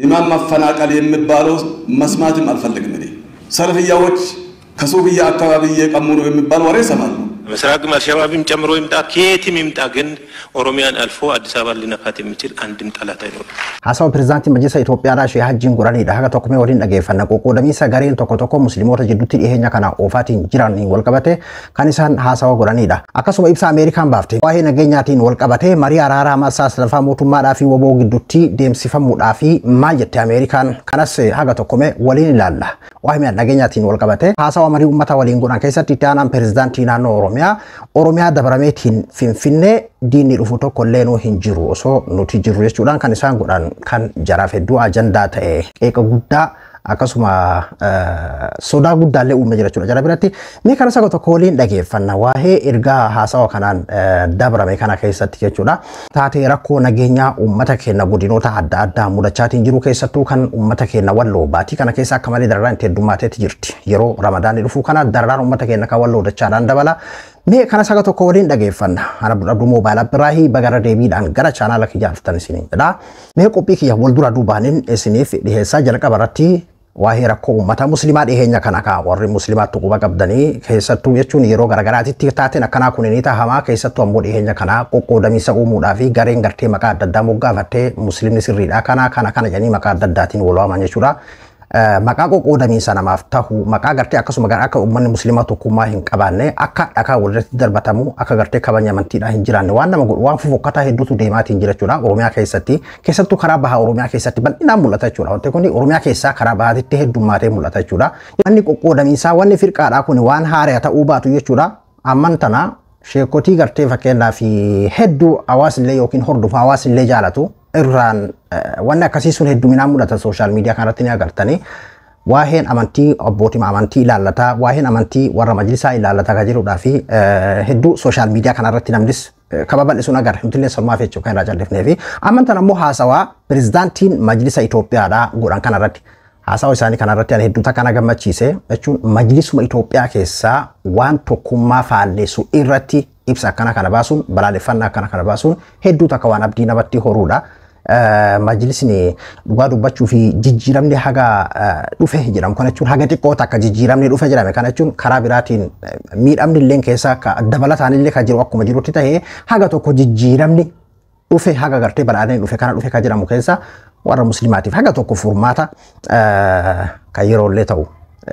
ኢማም ማፈናቀል የሚባለው መስማትም አልፈልግም እኔ ሰልፍያዎች ከሱፊያ አካባቢ እየቀሙ ነው የሚባል ወሬ ሰማለሁ مسراق الشبابም ጨምሮ ይምጣ ከየትም ይምጣ ግን ኦሮሚያን አልፎ አዲስ አበባ ሊነካት የሚችል አንድም ጠላት አይኖርም ሀሳው ፕሬዝዳንት መጅሊስ ኢትዮጵያ ዳሽ የሐጅን ጉራኒ ዳጋ ተቆሜ ወዲን ደገፈነ ቆቆደሚ ሰጋሬን ተቆተቆ ሙስሊሞች ጅዱት ይሄኛ ከና ኦፋቲን ጅራን ወልቀበቴ ካኒሳን ሀሳው ጉራኒ ዳ አከሱመ ኢብሳ አሜሪካን ባፍቴ ዋሄ ነገኛቲን ወልቀበቴ ማሪ አራራ ማሳ ስለፋ ሞቱማ ዳፊ ወቦ ግዱቲ ዴምሲፈሙ ዳፊ ማጀት አሜሪካን ካናስ ሀጋ ተቆሜ ወሊን ላላ ዋሄ ነገኛቲን ወልቀበቴ ሀሳው ማሪ ኡመታ ወሊን ጉራን ከይሰት ኢታናን ፕሬዝዳንት ኢናኖ ኦሮሚያ ደብረሜቲን ፊንፊኔ ዲኒ ሩፉቶ ኮሌኖ ሂንጅሩ ኦሶ ኑቲ ጅሩ የቹዳን ካን ኢሳን ጎዳን ካን ጀራፌዱ አጀንዳ ተኤ ኤቀ ጉዳ አከሱማ ሶዳ ጉዳ ለኡ መጅራቹ ጀራብራቲ ሜ ካን ሰጎ ተኮሊን ደገፈና ዋሄ ኢርጋ ሀሳው ካናን ደብረሜ ካና ከይሰት የቹዳ ታቴ ረኮ ነገኛ ኡመተ ከነ ጉዲኖታ አዳ አዳ ሙዳቻቲን ጅሩ ከይሰቱ ካን ኡመተ ከነ ወሎ ባቲ ካና ከይሳ ከማሊ ደራን ተዱማቴ ትጅርቲ የሮ ረመዳን ሩፉ ካና ደራን ኡመተ ከነ ከወሎ ደቻዳን ደበላ me kana saga to kodin dagefanna ana abdu mobile abrahi bagara debi dan gara channel ki jaftan sini da me kopi ki woldura dubanin snf di hesa jalka barati wahira ko mata muslima de henya kana ka warri muslimat to bagabdani kesatu yechun yero gara gara ti tate na kana kunini ta hama kesatu ambo de henya kana kokko dami sa umu dafi garen garte maka dadda mogga fatte muslim ni sirri da kana jani maka daddatin wolo amanya chura maka ko dami sana maftahu maka garte akasu magar aka umman muslimatu kuma hin qabane aka wurati darbatamu aka garte kabanya manti da hinjiran wanna magu wan fu kata hedutu de mati hinjira chura oromia kesatu karabaha oromia kesati bal ina mulata chura onte koni oromia kesa karabaha titte heddu mate mulata chura anni ko dami sa wanni firqa da kuni wan hare ta ubatu yechura amantana shekoti garte fakena fi heddu awasille yokin hordu awasille jalatu irran wanna kasisun heddu minamulata social media kanatini agartani wahen amanti aboti amanti ilalata wahen amanti warra majlisa ilalata gajiru dafi heddu social media kanarati namdis kababal isun agar hintile salma fecho kan rajal defnevi amanta namo hasawa presidentin majlisa Ethiopia da guran kanarati hasawa isani kanarati an heddu takana gamachise echun majlisuma Ethiopia kessa wan tokkumma fallesu irrati ibsa kana basun balale fanna kana basun heddu takawan abdi nabatti horuda majlisni duga dubbachu fi jijjiramni haga dufe jiram kana chun haga tikko takka jijjiramni dufe jirame kana chun karabiratin miidamni len kessa ka dabalatan ille ka jiru akkuma jirutti tahe haga tokko jijjiramni dufe haga garte balane dufe kana dufe ka jiramu kessa warra muslimatif haga tokko furmata ka yero le taw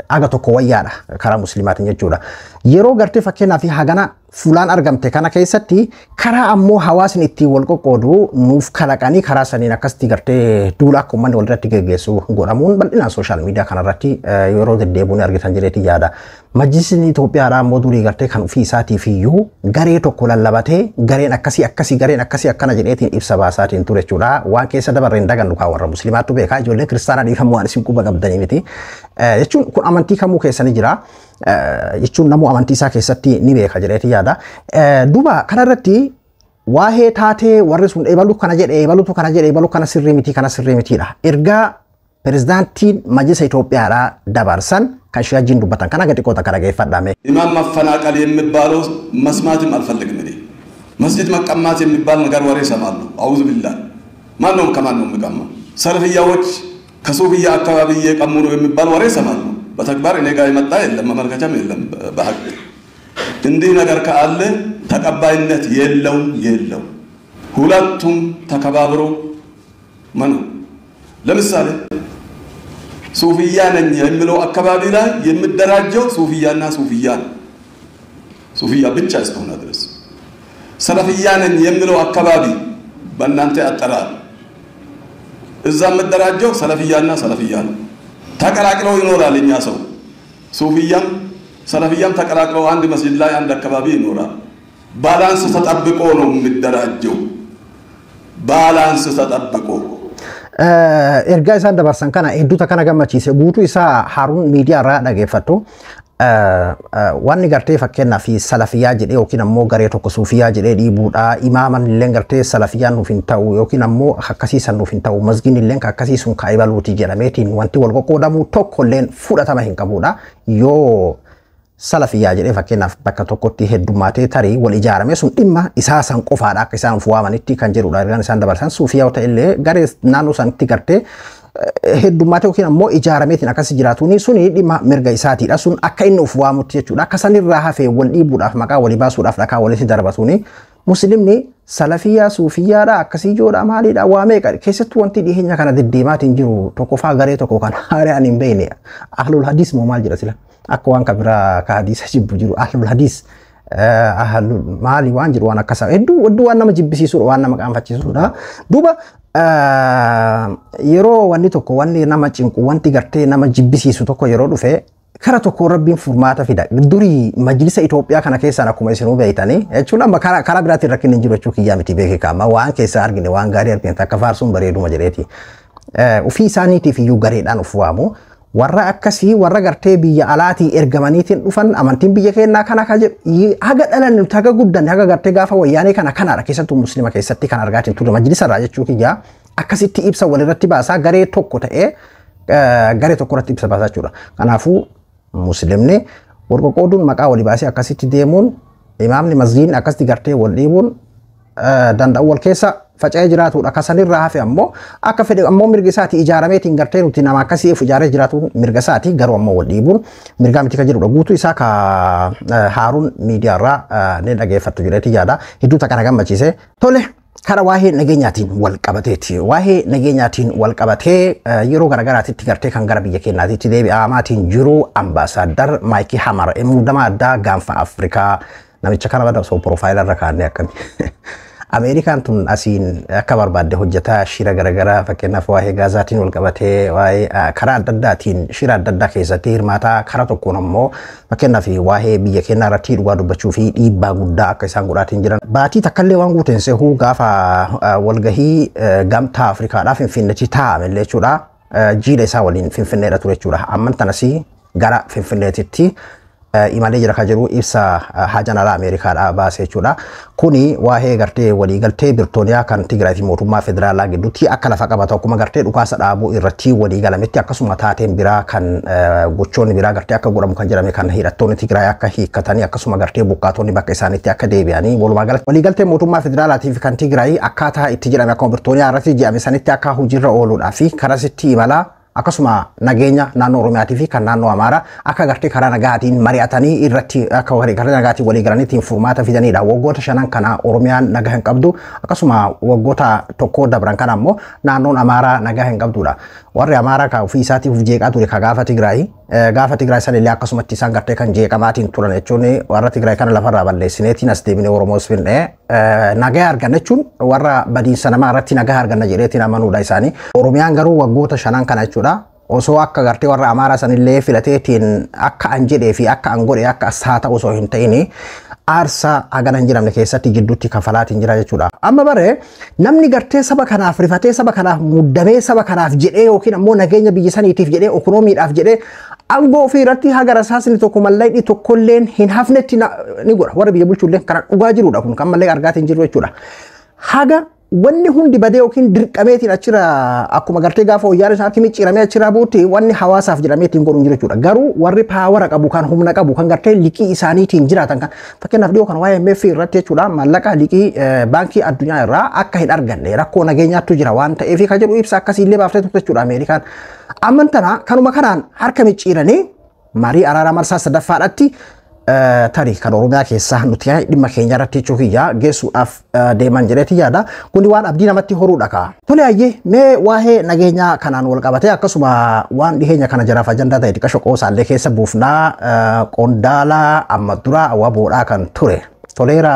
haga tokko wayyaadha kara muslimatin jechuudha yeroo garte fakkena fi hagana fulan argamte kana keessatti kara ammo hawasni itti wal qoqodu nuuf kalaqani kara sanin akasti garte duula akkuman walirratti geggeessu godhamuun bal'ina social media kanarratti yeroo deddeebuun argitan jireeti yaada majlisni Itoophiyaa dha ammoo durii garte kan ofii isaatii fiyyuu garee tokko lallabatee gareen akkasi gareen akkasi akkana jedheetiin ibsa baasaatiin ture jechuudha waan keessa dabarreen dagannu kaa warra muslimaattu beekaa ijoollee kiristaanaa dhiifamuu waan isin quba qabdanii miti jechuun kun amantii kamuu keessanii jira jechuun namuu amantii isaa keessatti ni beeka jedheeti yaada duba kanarratti waa'ee taatee warri sun eebalu kana jedhe eebalu kana sirrii mitiidha ergaa presidentiin majlisa Itoophiyaa dha dabarsan kan shajin dubbatan kana gadi qoota kana geeffadhame ኢማም ማፈናቀል የሚባለው መስማትም አልፈልግም እኔ መስጂድ መቀማት የሚባል ነገር ወሬ ሰማለሁ አውዝ ቢላህ ማንንም ከማንም መቀማ ሰልፍያዎች ከሱፊያ አካባቢ እየቀሙ ነው የሚባል ወሬ ሰማለሁ በተግባር እኔ ጋር የመጣ የለም መመልከቻም የለም በሐቅ እንዲህ ነገር ካለ ተቀባይነት የለው ሁለቱም ተከባብሮ ማኑ ለምሳሌ ሱፊያ ነኝ የሚለው አካባቢ ላይ የሚደራጀው ሱፊያና ሱፊያ ብቻ እስከሆነ ድረስ ሰለፊያ ነኝ የሚለው አካባቢ በእናንተ አጠራር እዛ የሚደራጀው ሰለፊያ ነው ተቀላቅለው ይኖራል እኛ ሰው ሱፊያም ሰለፊያም ተቀላቅለው አንድ መስጂድ ላይ አንድ አካባቢ ይኖራል ባላንስ ተጠብቆ ነው የሚደራጀው ባላንስ ተጠብቆ erga isan dabarsan kana hedduuta kana gammachiise guutuu isaa Harun miidiyaa irraa dhageeffattu wanni gartee fakkeenyaa fi salafiyaa jedhee yookiin ammoo garee tokko suufiyaa jedhee dhiibuudha imaaman illee gartee salafiyaan nuuf hin ta'u yookiin ammoo akkasiisan nuuf hin ta'u masgiin illee akkasiisun kaa'ibaluuti jedhameetiin wanti wal qoqqoodamu tokko illee fudhatama hin qabuudha yoo salafiyyaa jedhee fakkeenyaaf bakka tokkotti heddumaatee tarii wal ijaarame sun dhimma isaa san qofaadha akka isaan fu'aamanitti kan jedhudha ergaan isaan dabarsan suufiyaa ta'e illee garee naannoo sanitti gartee heddummaatee yookiin ammoo ijaarameetiin akkas jiraatuuni suni dhimma mirga isaatiidha sun akka inni uf waamutti jechuudha akka sanirraa hafee wal dhiibuudhaaf maqaa walii baasuudhaaf dhakaa walitti darbatuuni muslimni salafiyyaa suufiyyaadha akkasii joodha maaliidha waa meeqa keessattuu wanti dhiheenya kana deddeemaatiin jiru tokkoffaa garee tokko kan haaraan hin beekne ahlul hadiis moo maal jira sila akka waan kabiraa ka hadiisa jibbu jiru ahlul hadiis maali waan jiru waan akkasa hedduu waan nama jibbisiisuudha waan nama qaanfachiisuudha duuba yeroo wanni tokko wanni nama cinqu wanti gartee nama jibbisiisu tokko yeroo dhufe kara tokko rabbiin furmaata fida durii majlisa Itoophiyaa kana keessaan akkuma isinuu beeytanii jechuun amma karaa biraatiin rakkinni hin jiru jechuu kiyyaa miti beekee kaama waan keessa argine waan gaarii argine akka faarsuun bareeduma jedheeti ofii isaaniitiif iyyuu gareedhaan of waamu warra akkasii warra gartee biyya alaatii ergamaniitiin dhufan amantiin biyya keenyaa kana ka jedhu haga dhalan haga guddan haga gartee gaafa wayyaanee kanaadha keessattuu muslima keessatti kan argaatiin ture majlisarraa jechuu kiyyaa akkasitti ibsa walirratti baasaa garee tokko ta'ee garee tokko irratti ibsa baasaa jechuudha kanaafuu muslimni warqoqooduun maqaa walii baasee akkasitti deemuun imaamni masjiidni akkasitti gartee wal dhiibuun danda'u wal keessa faca'ee jiraatudha kasanirraa hafe ammoo akka fedhe ammoo mirga isaatii ijaarameetiin gartee nuti nama akkasii ijaaree jiraatu mirga isaatii garuu ammoo wal dhiibuun mirgaa miti ka jedhudha guutuu isaa ka haaruun miidiyaarraa ni dhageeffattu jedheeti yaada hedduu takka na gammachiise tole kara waa'ee nageenyaatiin wal qabateeti waa'ee nageenyaatiin wal qabatee yeroo garagaraatitti gartee kan gara biyya keenyaatitti deebi'amaatiin jiru ambaasaadar Maayikii Hamar muudama addaa gaanfa Afrikaa namicha kana bada osoo proofaayilarra kaa'annee akkami Ameerikaan tun asiin akka barbaadde hojjetaa shira garagaraa fakkeenyaaf waa'ee gaazaatiin wal qabatee waa'ee karaa adda addaatiin shira adda addaa keessatti hirmaataa karaa tokkoon ammoo fakkeenyaaf waa'ee biyya keenyaa irratti dhugaa dubbachuu fi dhiibbaa guddaa akka isaan godhaatiin jiran baatii takkallee waan guuteen seehuu gaafa walgahii gamtaa Afrikaadhaa Finfinneetti taa'amellee jechuudha jiila isaa waliin Finfinneedha ture jechuudha amman tanasii gara Finfinneetitti imalee jira ka jiru ibsa hajanala Ameerikaadhaa baasee jechuudha kuni waa'ee gartee waliigaltee Birtooniyaa kan Tigraay fi mootummaa federaalaa gidduutti akka lafa qabatu akkuma gartee dhukaasa dhaabuu irratti waliigalametti akkasuma taateen biraa kan gochoonni biraa gartee akka godhamu kan jedhame kan hidhattoonni Tigraay akka hiikkatanii akkasuma gartee buqqaatonni bakka isaaniitti akka deebi'anii walumaa galatti waliigaltee mootummaa federaalaatii fi kan Tigraay akkaataa itti jedhame akkuma Birtooniyaa irratti jedhame sanitti akka hojiirra ooluudhaa fi karasitti imalaa akkasuma nageenya naannoo Oromiyaatii fi kan naannoo Amaaraa akka gartee karaa nagaatiin mari'atanii irratti akka karaa nagaatiin walii galaniitiin furmaata fidanidha waggoota shanan kana Oromiyaan nagaa hin qabdu akkasuma waggoota tokko dabran kana ammoo naannoon Amaaraa nagaa hin qabdudha warri Amaaraa ka ofii isaatiif jeeqaa ture ka gaafa Tigraay sanillee akkasumatti isaan gartee kan jeeqamaatiin turan jechuun warra Tigraay kana lafarraa balleessineetiin as deebinee Oromoos finnee nagaa arganna jechuun warra badiinsa namaa irratti nagaa arganna jedheetiin amanuudha isaanii Oromiyaan garuu waggoota shanan kana jechuudha osoo akka gartee warra Amaaraa sanillee filateetiin akka an jedhee fi akka an godhe akka as haa ta'u osoo hin ta'in aarsaa hagana hin jiramne keessatti jidduutti kafalaatiin jira jechuudha. Amma bare namni gartee saba kanaaf rifatee saba kanaaf muddamee saba kanaaf jedhee yookiin ammoo nageenya biyya saniitiif jedhee ikoonomiidhaaf jedhee aangoo ofii irratti haga rasaasni tokko mallayni tokkolleen hin hafnetti ni godha warra biyya bulchullee kana dhugaa jirudha kun kan mallee argaatiin jiru jechuudha. Haga wanni hundi badee yookiin dirqameetiin achira akkuma gartee gaafa wayyaara isaatti micciiramee achira buuti wanni hawaasaaf jedhameetiin godhuun jiru jechuudha. Garuu warri paawara qabu kan humna qabu kan gartee liqii isaaniitiin jiraatan kan fakkeenyaaf dhiyoo kan waa'ee IMF irratti jechuudha maallaqa liqii baankii addunyaa irraa akka hin arganne rakkoo nageenyaatu jira waan ta'eef kan jedhu ibsa akkasiillee baaftee turte jechuudha Ameerikaan. Amantana kanuma kanaan harka micciiranii marii araaraa marsaa sadaffaadhaatti tarii kan Oromiyaa keessaa nuti dhimma keenya irratti jechuudha geessuudhaaf deeman jedheeti yaada kundi waan abdii namatti horuudha ka tole ayyee mee waa'ee nageenyaa kanaan wal qabatee akkasuma waan dhiheenya kana jaraaf ajandaa ta'e xiqqaa shoqoo isaallee keessa buufnaa qondaala amma dura awwaaboodhaa kan ture Toleera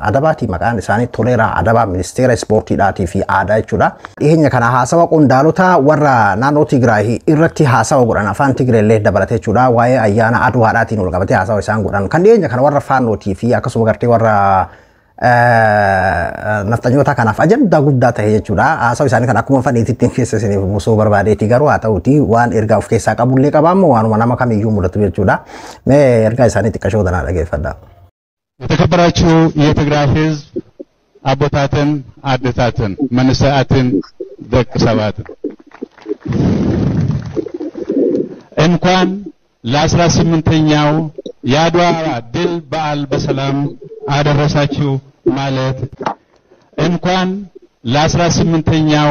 Adabaati maqaan isaanii Toleera Adabaa Ministeera Ispoortiidhaatii fi aadaa jechuudha. Dhiheenya kana haasawa qondaalota warra naannoo Tigraay irratti haasawa godhan afaan Tigreellee dabalatee jechuudha. Waa'ee ayyaana Aduwaadhaatiin wal qabatee haasawa isaan godhan. Kan dhiheenya kana warra faannootii fi akkasuma gartee warra naftanyoota kanaaf ajandaa guddaa ta'e jechuudha. Haasawa isaanii kan akkuma faniititti keessa isiniif buusuu barbaadeeti garuu haa ta'uti waan ergaa of keessaa qabullee qabaammoo waanuma nama kamiyyuu mudatu jechuudha. Mee ergaa isaanii xiqqashoo danaa dhageeffadha. የተከበራችሁ የትግራይ ህዝብ አቦታትን አድታትን መንሰአትን ደቅ ሰባትን እንኳን ለ18ኛው የአድዋ ድል በዓል በሰላም አደረሳችሁ ማለት እንኳን ለ18ኛው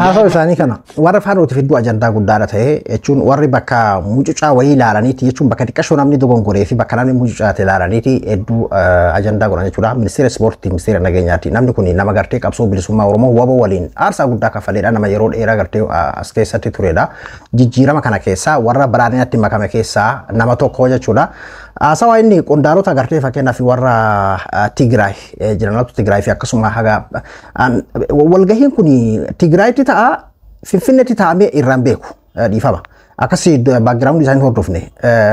haasawaa isaanii kana warra faanoti fidduu ajandaa guddaadha ta'e jechuun warri bakka mucucaa wayii ilaalaniiti jechuun bakka xiqqashoo namni dogongoree fi bakka namni mucucaate ilaalaniiti hedduu ajandaa godhan jechuudha. Ministeera ispoortii, ministeera nageenyaati. Namni kun nama gartee qabsoo bilisummaa Oromoo waba waliin aarsaa guddaa kaffaleedha. Nama yeroo dheeraa gartee as keessatti turedha. Jijjiirama kana keessaa warra baraaniyaatti makame keessaa nama tokko jechuudha. Haasawaa inni qondaalota gartee fakkeenyaaf warra Tigraay jiranatu Tigraay fi akkasuma haga walgahiin kun Tigraayitti ta'a Finfinneetti ta'amee irraan beeku dhiifama. Akkasii background isaanii hordofne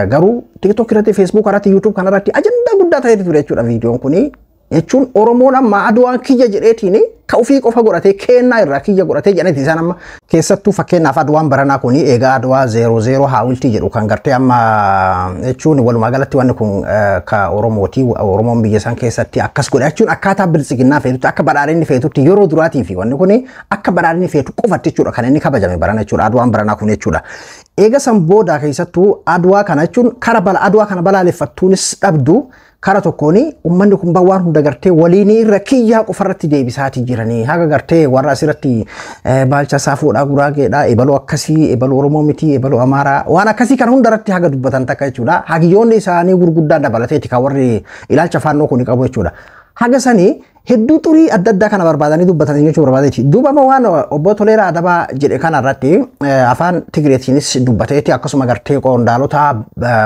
garuu TikTok irratti, Facebook irratti, YouTube kanarratti ajandaa guddaa ta'etu ture jechuudha viidiyoon kuni. Jechuun Oromoon amma aduwaan kiyya jedheetiin ka ofii qofa godhatee kennaa irraa kiyya godhatee jedhaniiti isaan amma keessattuu fakkeenyaaf aduwaan baranaa kuni eegaa aduwaa 00 haawiltii jedhu kan gartee amma jechuun walumaa galatti wanni kun ka Oromooti. Oromoon biyya isaan keessatti akkas godha jechuun akkaataa bilisiginnaa feetutti akka badhaadhinni feetutti yeroo duraatii fi wanni kun akka badhaadhinni feetu qofatti jechuudha kan inni kabajame barana jechuudha aduwaan baranaa kun jechuudha. Eega san booda keessattuu aduwaa kana jechuun kara aduwaa kana balaaleffattuunis dhabdu kara tokkooni ummanni kun waan hunda gartee waliin irra kiyyaa qofarratti deebisaatii jiranii haga gartee warra asirratti baalcha saafuudha guraageedha ebaloo akkasii ebaloo Oromoo miti ebaloo Amaaraa waan akkasii kan hundarratti haga dubbatan takka jechuudha. Hagiyyoonni isaanii gurguddaan dabalateeti kan warri ilaalcha faannoo kun qabu jechuudha. Haga sanii hedduu xurii adda addaa kana barbaadanii dubbatanii jechuu barbaadeeti. Duubama waan obbo Toleeraa Adabaa jedhe kanarratti afaan Tigreetiinis dubbateeti akkasuma gartee qondaalota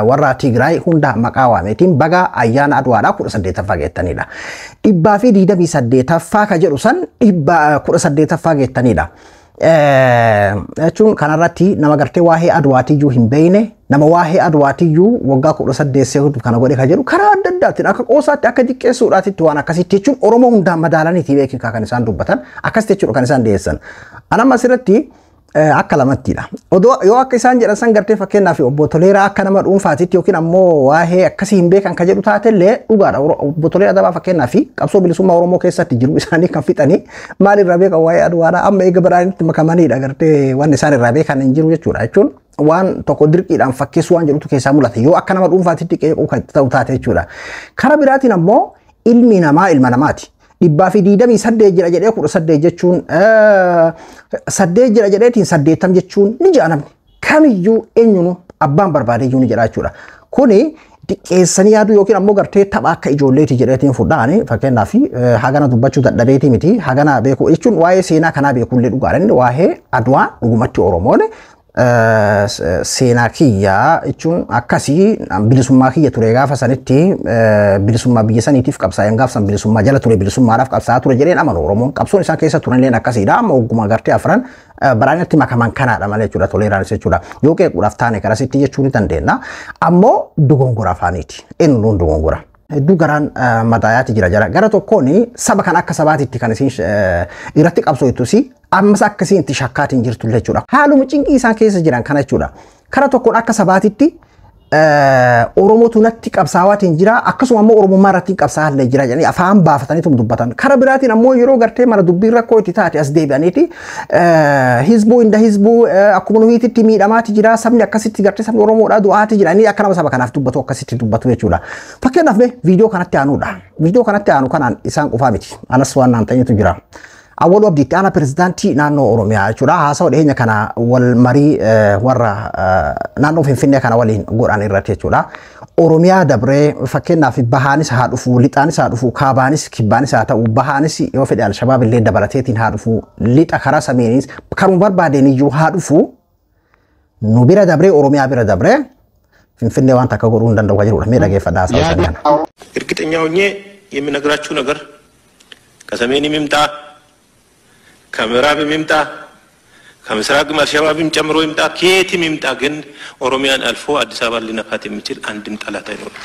warra Tigraay hunda maqaa waameetiin baga ayyaana aduwaadhaa 18ffaa geettanidha. 128ffaa ka jedhu san 18ffaa geettanidha. Jechuun kanarratti nama gartee waa'ee aduwaatiyyuu hin beeyne nama waa'ee aduwaatiyyuu waggaa 18 kana godhe ka jedhu karaa adda addaatiin akka qoosaatti akka diqqeessuudhaatitti waan akkasitti jechuun Oromoo hundaan madaalaniitii beekin kan isaan dubbatan akkasitti jechuudha kan isaan dhiyeessan. Anamma asirratti akka lamattidha. Yoo akka isaan jedhan san gartee fakkeenyaaf obbo Toleeraa akka nama dhuunfaatitti yookiin ammoo waa'ee akkasii hin beekan ka jedhu taatellee dhugaadha. Obbo Toleeraa Adabaa fakkeenyaaf qabsoo bilisummaa Oromoo keessatti jiru isaanii kan fixanii maalirraa beekan waa'ee aduwaadhaa amma eega baraanitti makamanidha gartee waan isaan irraa beekan hin jiru jechuudha jechuun waan tokko dirqiidhaan fakkeessuu waan jedhutu keessaa mul'ata yoo akka nama dhuunfaatitti qeequu kan ta'u taate jechuudha. Karaa biraatiin ammoo ilmi namaa ilma namaati. 128 jira jedhee 18 jechuun 8 jira jedheetiin 80 jechuun ni ja'a namni kamiyyuu eenyuun abbaan barbaadeyyuu ni jedha jechuudha. Kuni xiqqeessanii yaaduu yookiin ammoo gartee tapha akka ijoolleeti jedheetiin fudhaani fakkeenyaaf hagana dubbachuu dadhabeeti miti hagana beeku jechuun waa'ee seenaa kanaa beekullee dhugaadha inni waa'ee aduwaa dhugumatti Oromoon seenaa kiyyaa jechuun akkasii bilisummaa kiyya ture gaafa sanitti bilisummaa biyya saniitiif qabsaa'een gaafa san bilisummaa jala ture bilisummaadhaaf qabsaa'aa ture jedheen amanu Oromoon qabsoon isaan keessa turanilleen akkasiidha amma ogguma gartee afran baraanitti makaman kanaadha malee jechuudha Toleeraanis jechuudha yoo qeequudhaaf taane karasitti jechuu ni dandeenya ammoo dogongora afaaniiti eenyuun dogongora. Hedduu garaan mataayaati jira jara gara tokkoon saba kan akka sabaatitti kan isin irratti qabsooytusi ammas akkasiin itti shakkaatiin jirtu jechuudha. Haaluma cinqii isaan keessa jiran kana jechuudha. Kara tokkoon akka sabaatitti Oromootu natti qabsaawaatiin jira akkasuma ammoo Oromummaa irratti qabsaa'allee jira jedhanii afaan baafataniitu dubbatan. Kara biraatiin ammoo yeroo gartee mana dubbii rakkoo itti taate as deebi'aniiti hizbuu inda hizbuu akkuma nuhiititti miidhamaati jira sabni akkasitti gartee sabni Oromoodhaa du'aati jedhanii akka nama saba kanaaf dubbatu akkasitti dubbatu jechuudha. Fakkeenyaaf viidiyoo kanatti aanuudha. Viidiyoo kanatti aanu kanaan isaan qofaa miti. Anas waan naan ta'etu jira. Awwalu abdiitti ana pirezidaantii naannoo Oromiyaa jechuudha. Haasawaa dhiyeenya kana wal marii warra naannoo Finfinnee kana waliin godhan irratti jechuudha. Oromiyaa dabree fakkeenyaaf bahaanis haa dhufu, lixaanis haa dhufu, kaabaanis kibbaanis haa ta'u, bahaanis yoo fedhe Alshabaab illee dabalateetiin haa dhufu, lixa karaa samiinis karuma barbaadeen iyyuu haa dhufu. Nu bira dabree Oromiyaa bira dabree Finfinnee waan takka godhuu hin danda'u jedhudha. Mee dhageeffadhaa haasawaa sana kana. እርግጠኛ ሆኜ የምነግራችሁ ነገር ከሰሜን ይምጣ ከምዕራብ ይምጣ ከምስራቅም አልሸባብም ጨምሮ ይምጣ ከየትም ይምጣ ግን ኦሮሚያን አልፎ አዲስ አበባን ሊነካት የሚችል አንድም ጠላት አይኖርም።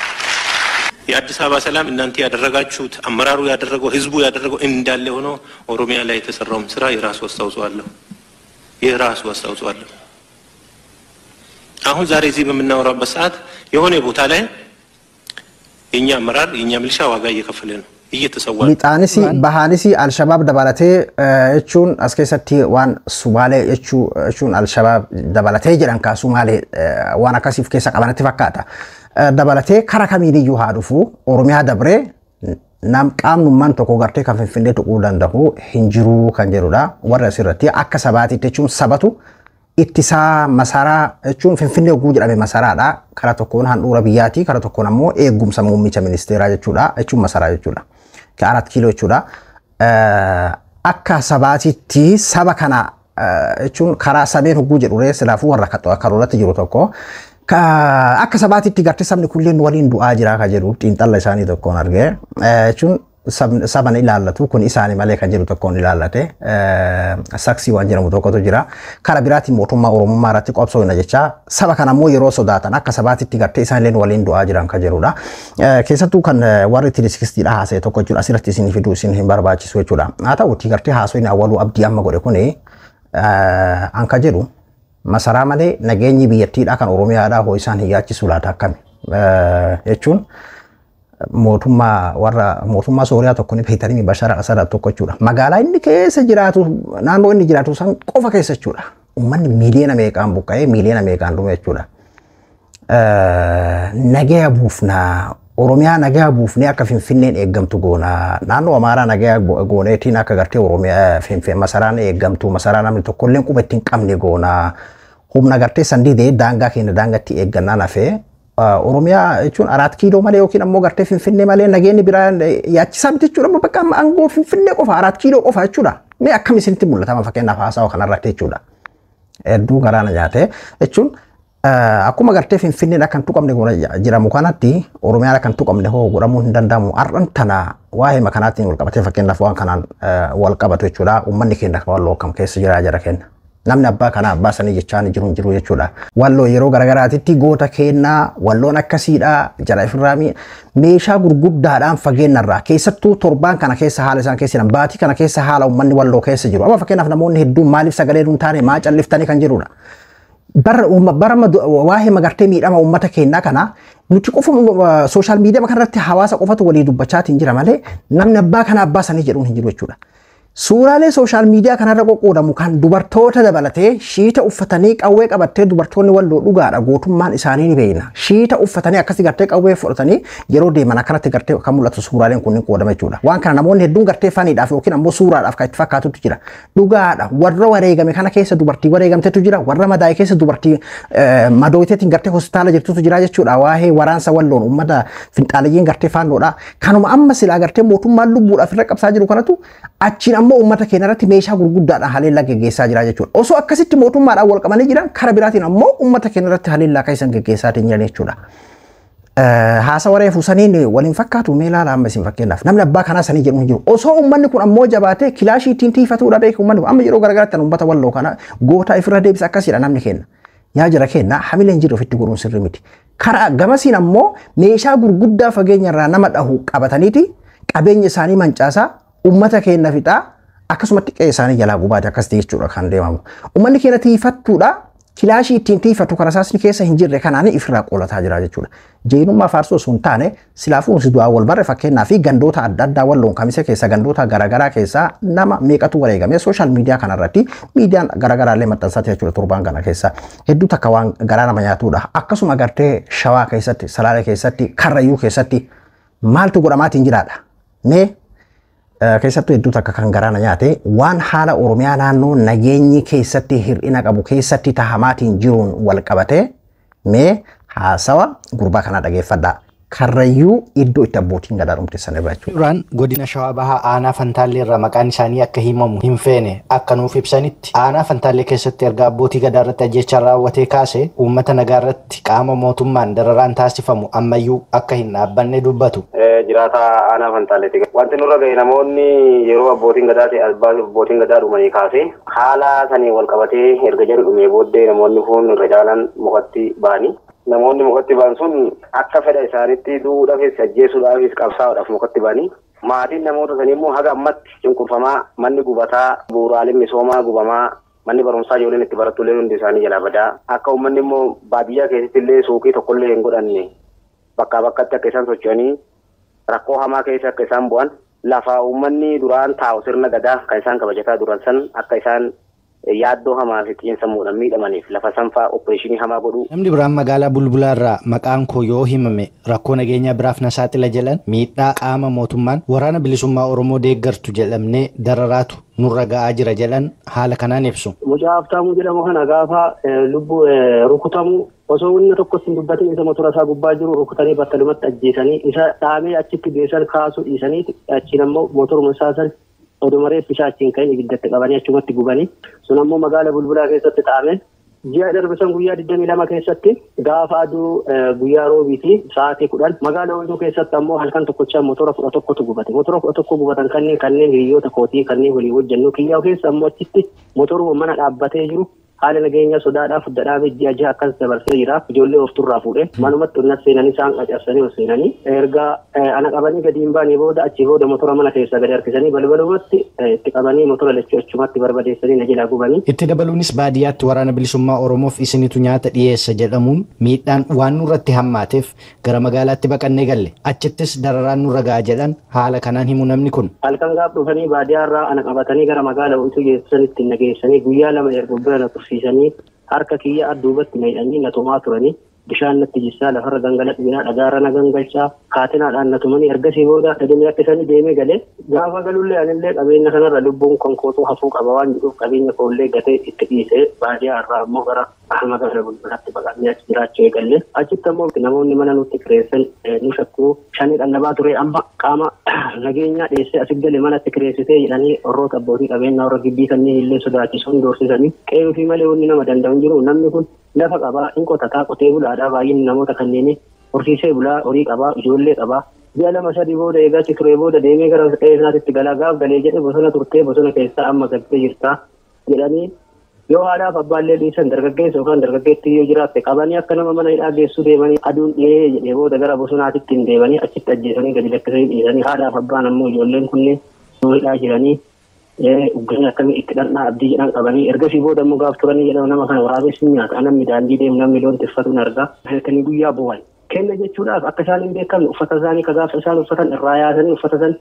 የአዲስ አበባ ሰላም እናንተ ያደረጋችሁት አመራሩ ያደረገው ህዝቡ ያደረገው እንዳለ ሆኖ ኦሮሚያ ላይ የተሰራው ስራ የራሱ አስተዋጽኦ አለው። አሁን ዛሬ እዚህ በመናወራበት ሰዓት የሆነ ቦታ ላይ የኛ አመራር የኛ ሚሊሻ ዋጋ እየከፈለ ነው እየተሰዋ lixaanisi bahaanisi Alshabaab dabalatee jechuun as keessatti waan Sumaalee jechuun Alshabaab dabalatee jedhan kaa Sumaalee waan akkasiif keessa qabanatti fakkaata. Dabalatee kara kamiiniyyuu haa dhufu Oromiyaa dabree nam qaamnummaan tokko gartee kan finfinnee tuquu danda'u hin jiru kan jedhudha. Warra asirratti akka sabaatitti jechuun sabatu ittisaa masaraa jechuun finfinnee oguu jedhame masaraadha. Karaa tokkoon handhuura biyyaati, karaa tokkoon ammoo eegumsa muummicha ministeeraa jechuudha. Jechuun masaraa jechuudha. Ka 4 kiiloo jechuudha. Akka sabaatitti saba kana jechuun karaa sabeen oguu jedhu silaafuu warra karoorratti jiru tokko. Akka sabaatitti gartee sabni kulleen waliin du'aa jira kan jedhu xiinxalla isaanii tokkoon argee jechuun saban ilaallatu kun isaanii malee kan jedhu tokkoon ilaallate saksii waan jedhamu tokkotu jira. Karaa biraatiin mootummaa Oromummaa irratti qobsoo hin jecha saba kana ammoo yeroo sodaatan akka sabaatitti gartee isaanilleen waliin du'aa jiran kan jedhudha. Keessattuu kan warri 360 haasa'e tokko jechuudha. Asirratti isin fiduu isin hin barbaachisu jechuudha. Haa ta'uutii gartee haasofni awwaluu abdii amma godhe kuni anka jedhu masaraa malee nageenyi biyyattiidha kan Oromiyaadhaa hoo isaan hin yaachisu laata akkami jechuun mootummaa Sooriyaa tokko ni Beetanii Bashar al-Assad tokko jechuudha. Magaalaa inni keessa jiraatu naannoo inni jiraatu san qofa keessa jechuudha. Uummanni miiliyoona meeqaan buqqa'ee miiliyoona meeqaan dhume jechuudha. Nagaya buufnaa Oromiyaa nagaya buufnee akka Finfinneen eeggamtu goona. Naannoo Amaaraa nagaya gooneetiin akka gartee Oromiyaa masaraan eeggamtu masaraa namni tokkolleen quba ittiin qabne goona. Humna gartee sandii daangaa keenya daangatti eeggannaan hafee Oromiyaa jechuun 4 kiiloo malee yookiin ammoo gartee Finfinnee malee nageenyi biraa yaachisaa miti jechuudha. Amma bakka aangoo Finfinnee qofa 4 kiiloo qofa jechuudha. Mee akkam isinitti mul'ata fakkeenyaaf haasawa kanarratti jechuudha. Hedduu garaana nyaate jechuun akkuma gartee Finfinneen akkan tuqamne jiramu kanatti Oromiyaan akkan tuqamne hoo godhamuu hin danda'amu. Har'an tana waa'ee makanaatiin wal qabatee fakkeenyaaf waan kanaan wal qabatu jechuudha. Uummanni keenya walloo kam keessa jira jara kenna. Namni abbaa kana abbaa sanii jechaan jiru jechuudha. Walloo yeroo garagaraatitti goota kennaa walloon akkasiidha jara ifirraami meeshaa gurguddaadhaan fageenyarraa keessattuu torbaan kana keessa haala isaan keessa jiran baatii kana keessa haala uummanni walloo keessa jiru. Amma fakkeenyaaf namoonni hedduun maaliif sagalee duun taane maa calliftanii kan jirudha. Bara waa'ee magartee miidhama uummata keenyaa kana nuti qofa sooshaal miidiyaa kanarratti hawaasa qofatu walii dubbachaatiin jira malee namni abbaa kana abbaa sanii jedhuun hin jiru jechuudha. Suuraalee sooshaal miidiyaa kanarra qoqqoodamu kan dubartoota dabalatee shiita uffatanii qawwee qabattee dubartoonni walloo dhugaadha gootummaan isaanii ni beekna. Shiita uffatanii akkasii gartee qawwee fudhatanii yeroo deeman akkanatti gartee kan mul'atu suuraaleen kunniin qoodama jechuudha. Waan kana namoonni hedduun gartee faniidhaaf yookiin ammoo suuraadhaaf kan itti fakkaatutu jira. Dhugaadha warra wareegame kana keessa dubartii wareegamtetu jira. Warra madaa'e keessa dubartii madooyiteetiin gartee hospitaala jirtutu jira jechuudha. Waa'ee waraansa walloon uummata finxaalayyiin gartee faannoodha. Kanuma amma silaa gartee mootummaan lubbuudhaaf irra qabsaa jiru kanatu achiin ammoo uummata keenya irratti meeshaa gurguddaadhaan haleellaa geggeessaa jira jechuudha. Osoo akkasitti mootummaadhaan wal qabanii jiran karaa biraatiin ammoo uummata keenya irratti haleellaa keessan geggeessaa jiran jechuudha. Haasa reefuu saniin waliin fakkaatu mee ilaala amma isin fakkeenyaaf namni abbaa kanaa sanii jedhu hin jiru. Osoo uummanni kun ammoo jabaatee kilaashii ittiin tiifatuudha beeku uummanni kun amma yeroo garagaraatti uummata walloo kana goota ifirra deebisa akkasiidha namni keenya. Yaa jira keenya hamileen jiru ofitti godhuun sirri miti. Karaa gamasiin ammoo meeshaa gurguddaa fageenyarraa nama dhahu qabataniiti qabeenya isaanii mancaasaa uummata keenya fixaa akkasumatti qe'ee isaanii jalaa gubaate akkas jechuudha kan deemamu. Uummanni keenya tiifattuudha kilaashii ittiin tiifatu kan rasaasni keessa hin jirre kanaan ifirraa qolataa jira jechuudha. Jeenummaa faarsoo sun taane silaafuu si du'aa wal barre fakkeenyaa fi gandoota adda addaa walloon kamise keessa gandoota garagaraa keessa nama meeqatu wareegame sooshaal miidiyaa kanarratti miidiyaan garagaraallee maxxansaati jechuudha torbaan kana keessa hedduu takka waan garaa nama nyaatudha. Akkasuma gartee Shawaa keessatti Salaalee keessatti Karrayyuu keessatti maaltu godhamaatiin jiraadha. Mee keessattuu hedduu takka kan garaana nyaate waan haala Oromiyaa naannoo nageenyi keessatti hir'ina qabu keessatti tahamaatiin jiruun wal qabate mee haasawa gurbaa kana dhageeffadhaa. Karrayyuu iddoo itti abbootiin gadaa dhumteessan irraa jechuudha. Duraan godina Shawaa Bahaa aanaa Fantaallee irraa maqaan isaanii akka himamu hin feene akka nuuf ibsanitti aanaa Fantaallee keessatti erga abbootii gadaa irratti ajjeechaan raawwatee kaase uummata nagaa irratti qaama mootummaan dararaan taasifamu ammayyuu akka hin dhaabbanne dubbatu. Jiraata aanaa Fantaalleeti. Wanti nurra ga'e namoonni yeroo abbootiin gadaa dhumanii kaase haala sanii wal qabatee erga jedhu dhumee booddee namoonni kun irra caalaan mukatti ba'anii. Namoonni mukatti ba'an sun akka fedha isaanitti duudhaafis ajjeesuudhaafis qabsaa'uudhaaf mukatti ba'anii. Maatiin namoota sanii immoo haga ammatti cunqurfamaa manni gubataa bu'uuraaleen misoomaa gubamaa manni barumsaa ijoolleen itti baratullee hundi isaanii jalaa badaa. Akka uummanni immoo baadiyyaa keessatti illee suuqii tokkollee hin godhanne bakkaa bakkatti akka isaan socho'anii rakkoo hamaa keessa akka isaan bu'an lafa uummanni duraan taa'u sirna gadaa kan isaan kabajataa duran san akka isaan yaaddoo hamaa fi xiinsammuudhaan miidhamaniif lafa sanfaa opereeshinii hamaa godhuu. Namni biraan magaalaa Bulbulaa irraa maqaan koo yoo himame rakkoo nageenyaa biraaf na saaxila jedhan miidhaa qaama mootummaan waraana bilisummaa Oromoo deeggartu jedhamnee dararaatu nurra ga'aa jira jedhan haala kanaan ibsu. Mucaa Haftaamuu jedhamu kana gaafa lubbuu rukutamu osoo wanni tokko hin dubbatin isa motora isaa gubbaa jiru rukutanii battalumatti ajjeesanii isa dhaamee achitti geessan kaasuu dhiisanii achiin ammoo motoruma isaa san odumaree bishaa achiin ka'in ibiddatti qabanii achumatti gubanii sun ammoo magaala Bulbulaa keessatti dhaame ji'a darbisan guyyaa 22 keessatti gaafa aduu guyyaa roobiiti sa'aatii 10 magaala Wayinuu keessatti ammoo halkan tokkochaa motora 11tu gubate motora 11 gubatan kanneen hiriyoota kootii kanneen walii wajjannuu kiyyaa keessa ammoo achitti motoruma mana dhaabbatee jiru haala nageenya sodaadhaaf fudhadhaaf ji'a akkas dabarsee jira ijoollee of turraa fuudhe manumatti unnat seenanii isaan qacarsanii ol seenanii erga ana qabanii gadi hin baane booda achi booda motora mana keessa gadi harkisanii balbalumatti itti qabanii motora lachuu achumatti barbadeessanii na jalaa gubanii. Itti dabaluunis baadiyyaatti waraana bilisummaa Oromoof isinitu nyaata dhiyeessa jedhamuun miidhaan waan nurratti hammaateef gara magaalaatti baqannee galle achittis dararaan nurra ga'a jedhan haala kanaan himu namni kun. Halkan gaaf dhufanii baadiyyaarraa ana qabatanii gara magaala Wayinuu geessanitti nageessanii guyyaa lama erga bira tursiisanii harka kiyya adduubatti miidhanii na tumaa turanii bishaan natti jissaa lafarra gangaladhinaa dhagaarra na gangalchaa kaatinaadhaan na tumanii ergasii booda dhadhanii akkasanii deemee galee gaafa galullee anillee qabeenya kanarra lubbuun konkootuu hafuu qaba waan jedhuuf qabeenya koollee gatee itti dhiisee baadiyyaa irraa ammoo gara magaala Bulbulaatti baqannee achi jiraachuu eegalle achitti ammoo namoonni mana nutti kireessan nu shakkuu shanii dhallabaa ture amma qaama nageenyaa dhiyeessee asii gale manatti kireessitee jedhanii warroota abbootii qabeenyaa warra gibbii kanneen illee sodaachisuun doorsisanii qe'ee fi malee wanni nama danda'u hin jiru namni kun lafa qabaa hin qotataa qotee bulaadhaa baay'inni namoota kanneen horsiisee bulaa horii qabaa ijoollee qabaa ji'a 2-3 booda eegachi ture booda deemee gara qe'ee isaatitti galaa gaaf galee jedhe bosona turtee bosona keessaa amma galtee jirtaa jedhanii yoo haadhaaf abbaallee dhiisan dargaggeessa yookaan dargaggeettii yoo jiraatte qabanii akka nama mana hidhaa geessuu deemanii aduun dhihee jedhee booda gara bosonaatitti hin deemanii achitti ajjeesanii gadi lakkisanii dhiisanii haadhaaf abbaan ammoo ijoolleen kunneen nu hidhaa jiranii ugganii akkamii itti dhandhaa abdii jedhan qabanii ergasii booda immoo gaaf turanii jedhamu nama kana waraabessi nyaata namni daandii deemu namni loon tiffatuun argaa halkanii guyyaa bu'an kenna jechuudhaaf akka isaan hin beekamne uffata isaanii ka gaafa isaan uffatan irraa yaasanii uffata san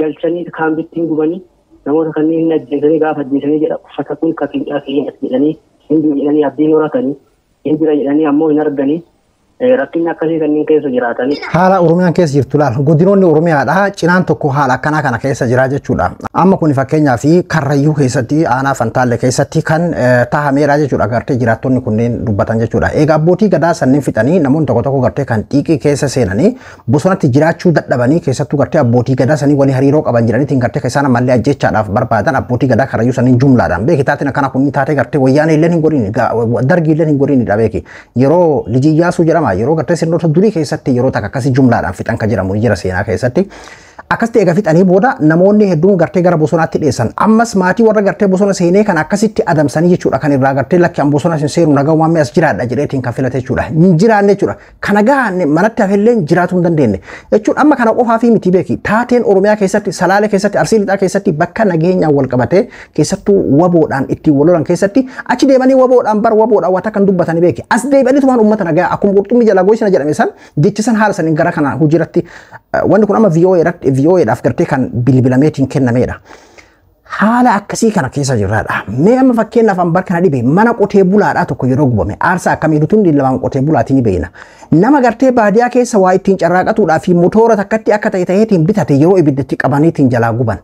galchanii kaambittiin gubanii namoota kanneen hin ajjeesanii gaafa ajjeesanii jedha uffata kun ka fincaa keenyas jedhanii hin jedhanii abdiin horatanii hin jira jedhanii ammoo hin arganii rakkinni akkasii kanneen keessa jiraatanii. Haala Oromiyaan keessa jirtu laal godinoonni Oromiyaadha cinaan tokko haala akkanaa kana keessa jira jechuudha. Amma kun fakkeenyaa fi Karrayyuu keessatti aanaa Fantaalee keessatti kan tahameera jechuudha gartee jiraattonni kunneen dubbatan jechuudha. Egaa abbootii gadaa sanniin fixanii namoonni tokko tokko gartee kan xiiqii keessa seenanii bosonatti jiraachuu dadhabanii keessattuu gartee abbootii gadaa sanii waliin hariiroo qaban jiraniitiin gartee isaan ammallee ajjechaadhaaf barbaadan abbootii gadaa Karrayyuu saniin jumlaadhaan beeki taateen akkana kun taatee gartee wayyaanee illee hin godhini dargii illee hin godhini beeki yeroo Lijii Iyyaasuu jedhama yeroo gartee sirnoota durii keessatti yeroo takka akkasii jumlaadhaan fixan kan jedhamu jira seenaa keessatti akkas ta'e fixanii booda namoonni hedduun gartee gara bosonaatti dhiyeessan ammas maatii warra gartee bosona seenee kan akkasitti adamsanii jechuudha kan irraa gartee lakki an bosona seenu nagaa uumamee as jiraadha jedheetiin kan filate jechuudha hin jiraanne jechuudha kana gahanne manatti hafellee jiraatuu hin dandeenye jechuudha amma kana qofaa fi miti beeki taateen Oromiyaa keessatti Salaalee keessatti Arsii Lixaa keessatti bakka nageenyaan wal qabatee keessattuu waboodhaan ittiin walolan keessatti achi deemanii waboodhaan bar waboodhaan wata kan dubbatanii beeki as deebi'anii tumaan uummata nagaa akkuma qurxummii jala goosina jedhame san jechisan haala saniin gara kana hojiirratti wanni kun amma VOA'dhaaf gartee kan bilbilameetiin kennameedha. Haala akkasii kana keessa jirraadha. Mee amma fakkeenyaaf an kana dhibe mana qotee bulaadhaa tokko yeroo gubame aarsaa akkamii dutuun lamaan qotee bulaatiin ni beekna. Nama gartee baadiyyaa keessa waa ittiin carraaqatuudhaa fi motora takkatti akka ta'eetiin bitate yeroo ibiddatti qabaniitiin jalaa guban.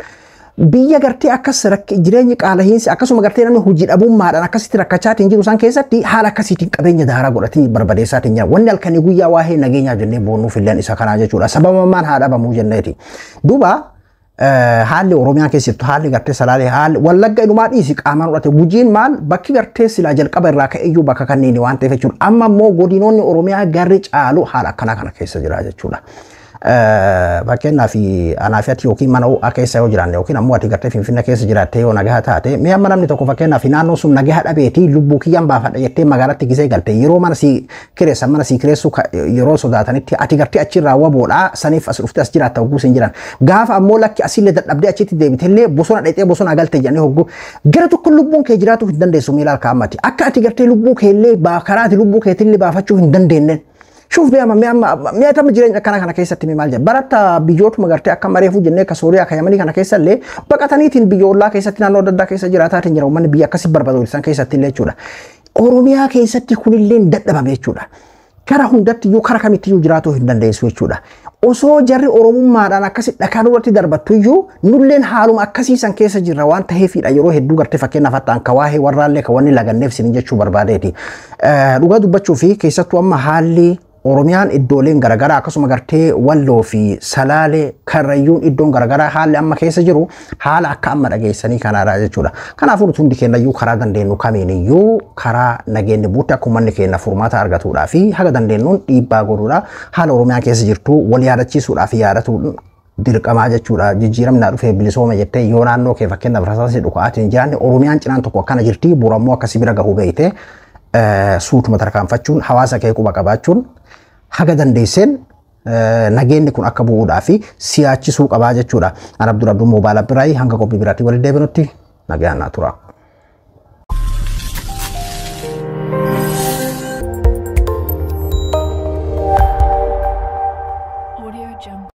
Biyya gartee akkas jireenyi qaalahiinsi akkasuma gartee namni hojii dhabummaadhaan akkasitti rakkachaatiin jiru isaan keessatti haala akkasiitiin qabeenya daaraa godhatiin barbadeessaatiin jira. Wanni halkanii guyyaa waa'ee nageenyaa jennee boonnuuf illee isa kanaa jechuudha. Sababamaan haa dhabamuu jenneeti. Duuba haalli Oromiyaa keessa jirtu haalli gartee Salaalee haalli Wallagga inumaa dhiisi qaamaan godhate gujiin maal bakki gartee silaa jalqaba irraa ka'eeyyuu bakka kanneen waan ta'eef jechuudha. Amma immoo godinoonni Oromiyaa garri caalu haala akkanaa kana keessa jira jechuudha. Fakkeenyaaf anaaf ati yookiin mana ho'aa keessa yoo jiraanne yookiin ammoo ati gartee Finfinnee keessa jiraattee yoo nagaa taate mee amma namni tokko fakkeenyaaf naannoo sun nagaa dhabeetii lubbuu kiyyaan baafadha jettee magaalatti gisee galte yeroo mana si kireessan mana si kireessuu yeroo sodaatanitti ati gartee achirraa waboodhaa saniif as dhuftee as jiraatta hogguu sin jiran gaafa ammoo lakki asillee dadhabdee achitti deebitellee bosona dhexee bosona galte jedhanii hogguu gara tokko lubbuun kee jiraatu hin dandeessu miilaal kaammati akka ati gartee lubbuu keellee karaa ati lubbuu keetillee baafachuu hin dandeenye شوف بيا ما تم جرين كان كيسة تمي مالجا برات بيجوت مغرتي أكم مريفو جنة كسوريا كيامني كان كيسة ليه بقى تاني تين بيجول لا كيسة تنا نود دا كيسة جراتا تين جرو من بيا كسي بربادو لسان كيسة تين ليه أوروميا كيسة تكون اللين دت ما بيجولا كره هندت يو كره كميت يو جراتو هندن ديس ويجولا osoo jarri oromummaadhaan akkasi dhakaan irratti darbattu iyyuu nulleen haaluma akkasiisan keessa jirra waan ta'eefidha yeroo hedduu gartee fakkeenyaaf hattaan ka waa'ee warraallee ka wanni laganneef sin jechuu barbaadeeti. Dhugaa dubbachuu fi keessattuu amma haalli Oromiyaan iddooleen garaagaraa akkasuma gartee Walloo fi Salaalee Karrayyuun iddoon garaagaraa haalli amma keessa jiru haala akka amma dhageessanii kanaadha jechuudha. Kanaafuu hundi keenya iyyuu karaa dandeenyu kamiiniyyuu karaa nageenyi buutti akkuma inni keenya furmaata argatuudhaa fi haga dandeenyuun dhiibbaa godhuudha. Haala Oromiyaan keessa jirtu wal yaadachiisuudhaa fi yaadatuun dirqamaa jechuudha. Jijjiiramnaa dhufee bilisooma jettee yoo naannoo kee fakkeenyaaf rasaasni dhukaatiin jiraanne Oromiyaan cinaan tokko akkana jirti burammoo akkasii bira gahuu beeyte suutuma tarkaanfachuun hawaasa kee quba qabaachuun haga dandeesseen nageenyi kun akka bu'uudhaa fi siyaachisuu qabaa jechuudha. An Abdul Abdul Moobaala Biraayii hanga qophii biraatti waliin deebinutti nagaan naa tura.